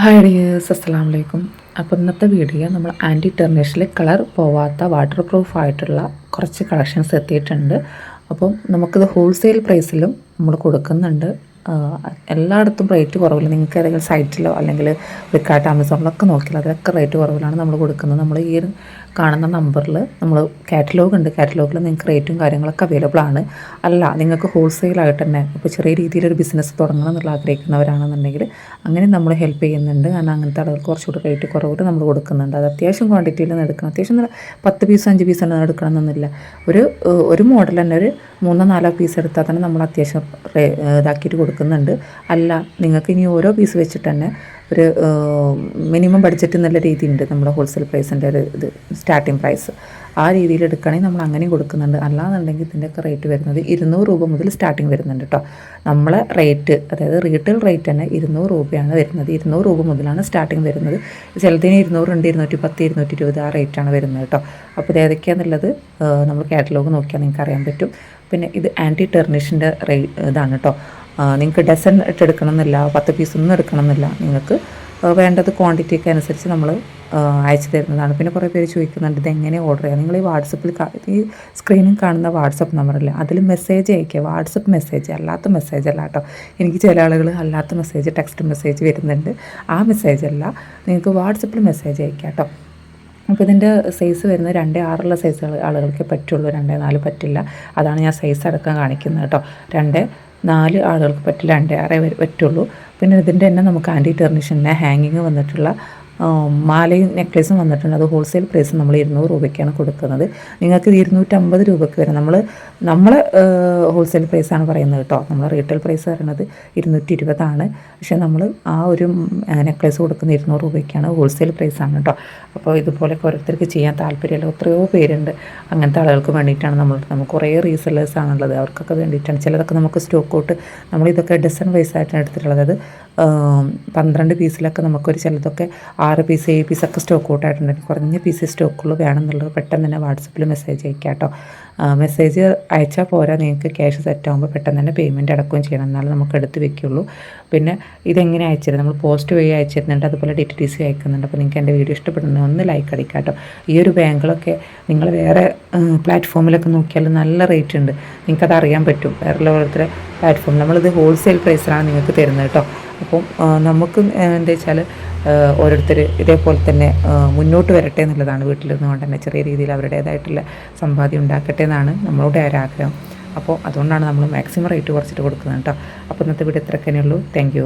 Hi dears, അസ്സലാമു അലൈക്കും. അപ്പോൾ ഇന്നത്തെ വീഡിയോ നമ്മൾ ആൻറ്റി ടെർണിഷിൽ കളർ പോവാത്ത വാട്ടർ പ്രൂഫ് ആയിട്ടുള്ള കുറച്ച് കളക്ഷൻസ് എത്തിയിട്ടുണ്ട്. അപ്പം നമുക്കിത് ഹോൾസെയിൽ പ്രൈസിലും നമ്മൾ കൊടുക്കുന്നുണ്ട്. എല്ലായിടത്തും റേറ്റ് കുറവില്ല. നിങ്ങൾക്ക് ഏതെങ്കിലും സൈറ്റിലോ അല്ലെങ്കിൽ ഫ്ലിപ്കാർട്ട്, ആമസോണിലൊക്കെ നോക്കിയാൽ അതിലൊക്കെ റേറ്റ് കുറവിലാണ് നമ്മൾ കൊടുക്കുന്നത്. നമ്മൾ ഈ ഒരു കാണുന്ന നമ്പറിൽ നമ്മൾ കാറ്റലോഗ് ഉണ്ട്. കാറ്റലോഗിൽ നിങ്ങൾക്ക് റേറ്റും കാര്യങ്ങളൊക്കെ അവൈലബിൾ ആണ്. അല്ല, നിങ്ങൾക്ക് ഹോൾസെയിലായിട്ട് തന്നെ ഇപ്പോൾ ചെറിയ രീതിയിലൊരു ബിസിനസ് തുടങ്ങണം എന്നുള്ള ആഗ്രഹിക്കുന്നവരാണെന്നുണ്ടെങ്കിൽ അങ്ങനെ നമ്മൾ ഹെൽപ്പ് ചെയ്യുന്നുണ്ട്. കാരണം അങ്ങനത്തെ ആളുകൾക്ക് കുറച്ചുകൂടി റേറ്റ് കുറവിട്ട് നമ്മൾ കൊടുക്കുന്നുണ്ട്. അത് അത്യാവശ്യം ക്വാണ്ടിറ്റിയിൽ നിന്ന് എടുക്കണം. അത്യാവശ്യം 10 പീസ് 5 പീസ് തന്നെ എടുക്കണം എന്നൊന്നുമില്ല. ഒരു മോഡൽ തന്നെ ഒരു 3-4 പീസ് എടുത്താൽ തന്നെ നമ്മൾ അത്യാവശ്യം ഇതാക്കിയിട്ട് കൊടുക്കുന്നുണ്ട്. അല്ല, നിങ്ങൾക്ക് ഇനി ഓരോ പീസ് വെച്ചിട്ട് തന്നെ ഒരു മിനിമം ബഡ്ജറ്റ് എന്നുള്ള രീതിയുണ്ട്. നമ്മുടെ ഹോൾസെയിൽ പ്രൈസിൻ്റെ ഒരു സ്റ്റാർട്ടിങ് പ്രൈസ് ആ രീതിയിൽ എടുക്കുകയാണെങ്കിൽ നമ്മൾ അങ്ങനെയും കൊടുക്കുന്നുണ്ട്. അല്ലാന്നുണ്ടെങ്കിൽ ഇതിൻ്റെയൊക്കെ റേറ്റ് വരുന്നത് 200 രൂപ മുതൽ സ്റ്റാർട്ടിങ് വരുന്നുണ്ട് കേട്ടോ. നമ്മളെ റേറ്റ്, അതായത് റീറ്റെയിൽ റേറ്റ് തന്നെ 200 രൂപയാണ് വരുന്നത്. 200 രൂപ മുതലാണ് സ്റ്റാർട്ടിങ് വരുന്നത്. ചിലതിന് 200 ഉണ്ട്, 210, 220 ആ റേറ്റാണ് വരുന്നത് കേട്ടോ. അപ്പോൾ ഇത് ഏതൊക്കെയാണെന്നുള്ളത് നമ്മൾ കാറ്റലോഗ് നോക്കിയാൽ നിങ്ങൾക്ക് അറിയാൻ പറ്റും. പിന്നെ ഇത് ആൻറ്റി ടെർണിഷിൻ്റെ ഇതാണ് കേട്ടോ. നിങ്ങൾക്ക് ഡസൻ ഇട്ടെടുക്കണം എന്നില്ല, 10 പീസൊന്നും എടുക്കണം എന്നില്ല. നിങ്ങൾക്ക് വേണ്ടത് ക്വാണ്ടിറ്റിക്ക് അനുസരിച്ച് നമ്മൾ അയച്ചു തരുന്നതാണ്. പിന്നെ കുറേ പേര് ചോദിക്കുന്നുണ്ട് ഇതെങ്ങനെ ഓർഡർ ചെയ്യുക. നിങ്ങൾ ഈ വാട്സപ്പിൽ ഈ സ്ക്രീനിൽ കാണുന്ന വാട്സപ്പ് നമ്പറില്ല, അതിൽ മെസ്സേജ് അയക്കുക. വാട്സപ്പ് മെസ്സേജ്, അല്ലാത്ത മെസ്സേജ് അല്ല കേട്ടോ. എനിക്ക് ചില ആളുകൾ അല്ലാത്ത മെസ്സേജ്, ടെക്സ്റ്റ് മെസ്സേജ് വരുന്നുണ്ട്. ആ മെസ്സേജ് അല്ല, നിങ്ങൾക്ക് വാട്സപ്പിൽ മെസ്സേജ് അയക്കുക കേട്ടോ. അപ്പോൾ ഇതിൻ്റെ സൈസ് വരുന്നത് 2-6 സൈസുകൾ ആളുകൾക്ക് പറ്റുള്ളൂ, 2-4 പറ്റില്ല. അതാണ് ഞാൻ സൈസ് അടക്കം കാണിക്കുന്നത് കേട്ടോ. 2-4 ആളുകൾക്ക് പറ്റില്ല, 2-6 പറ്റുള്ളൂ. പിന്നെ ഇതിൻ്റെ തന്നെ നമുക്ക് ആൻറ്റി ടെർണിഷിൻ്റെ ഹാങ്ങിങ് വന്നിട്ടുള്ള മാലയും നെക്ലേസും വന്നിട്ടുണ്ട്. അത് ഹോൾസെയിൽ പ്രൈസ് നമ്മൾ 200 രൂപയ്ക്കാണ് കൊടുക്കുന്നത്. നിങ്ങൾക്ക് 250 രൂപയ്ക്ക് വരും. നമ്മളെ ഹോൾസെയിൽ പ്രൈസാണ് പറയുന്നത് കേട്ടോ. നമ്മൾ റീറ്റെയിൽ പ്രൈസ് പറയുന്നത് 220 ആണ്. പക്ഷേ നമ്മൾ ആ ഒരു നെക്ലേസ് കൊടുക്കുന്ന 200 രൂപയ്ക്കാണ്, ഹോൾസെയിൽ പ്രൈസാണ് കേട്ടോ. അപ്പോൾ ഇതുപോലെയൊക്കെ ഓരോരുത്തർക്ക് ചെയ്യാൻ താല്പര്യമുള്ള എത്രയോ പേരുണ്ട്. അങ്ങനത്തെ ആളുകൾക്ക് വേണ്ടിയിട്ടാണ് നമുക്ക് കുറേ റീസെല്ലേഴ്സാണുള്ളത്. അവർക്കൊക്കെ വേണ്ടിയിട്ടാണ്. ചിലതൊക്കെ നമുക്ക് സ്റ്റോക്ക് ഔട്ട്, നമ്മളിതൊക്കെ ഡസൺ വൈസായിട്ടാണ് എടുത്തിട്ടുള്ളത്. അത് 12 പീസിലൊക്കെ നമുക്കൊരു ചിലതൊക്കെ 6 പീസ് 7 പീസൊക്കെ സ്റ്റോക്ക് ഔട്ട് ആയിട്ടുണ്ട്. കുറഞ്ഞ പീസ് സ്റ്റോക്കുള്ളൂ വേണമെന്നുള്ളത് പെട്ടെന്ന് തന്നെ വാട്സപ്പിൽ മെസ്സേജ് അയക്കാം കേട്ടോ. മെസ്സേജ് അയച്ചാൽ പോരാ, നിങ്ങൾക്ക് ക്യാഷ് സെറ്റ് ആകുമ്പോൾ പെട്ടെന്ന് തന്നെ പേയ്മെൻറ്റ് അടക്കുകയും ചെയ്യണം, എന്നാലും നമുക്ക് എടുത്ത് വെക്കുള്ളൂ. പിന്നെ ഇതെങ്ങനെ അയച്ചിരുന്നത്, നമ്മൾ പോസ്റ്റ് വഴി അയച്ചിരുന്നുണ്ട്, അതുപോലെ DTDC അയക്കുന്നുണ്ട്. അപ്പോൾ നിങ്ങൾക്ക് എൻ്റെ വീഡിയോ ഇഷ്ടപ്പെടുന്നത് ഒന്ന് ലൈക്ക് അടിക്കാം കേട്ടോ. ഈ ഒരു ബാങ്കിലൊക്കെ നിങ്ങൾ വേറെ പ്ലാറ്റ്ഫോമിലൊക്കെ നോക്കിയാൽ നല്ല റേറ്റ് ഉണ്ട്, നിങ്ങൾക്കത് അറിയാൻ പറ്റും. വേറെ ഓരോരുത്തരുടെ പ്ലാറ്റ്ഫോം നമ്മളിത് ഹോൾസെയിൽ പ്രൈസിലാണ് നിങ്ങൾക്ക് തരുന്നത് കേട്ടോ. അപ്പം നമുക്ക് എന്താ വെച്ചാൽ ഓരോരുത്തർ ഇതേപോലെ തന്നെ മുന്നോട്ട് വരട്ടെ എന്നുള്ളതാണ്. വീട്ടിലിരുന്നുകൊണ്ട് തന്നെ ചെറിയ രീതിയിൽ അവരുടേതായിട്ടുള്ള സമ്പാദ്യം ഉണ്ടാക്കട്ടെ എന്നാണ് നമ്മളുടെ ഒരാഗ്രഹം. അപ്പോൾ അതുകൊണ്ടാണ് നമ്മൾ മാക്സിമം റേറ്റ് കുറച്ചിട്ട് കൊടുക്കുന്നത് കേട്ടോ. അപ്പോൾ ഇന്നത്തെ വീഡിയോ ഇത്രയൊക്കെ ഉള്ളൂ. Thank you.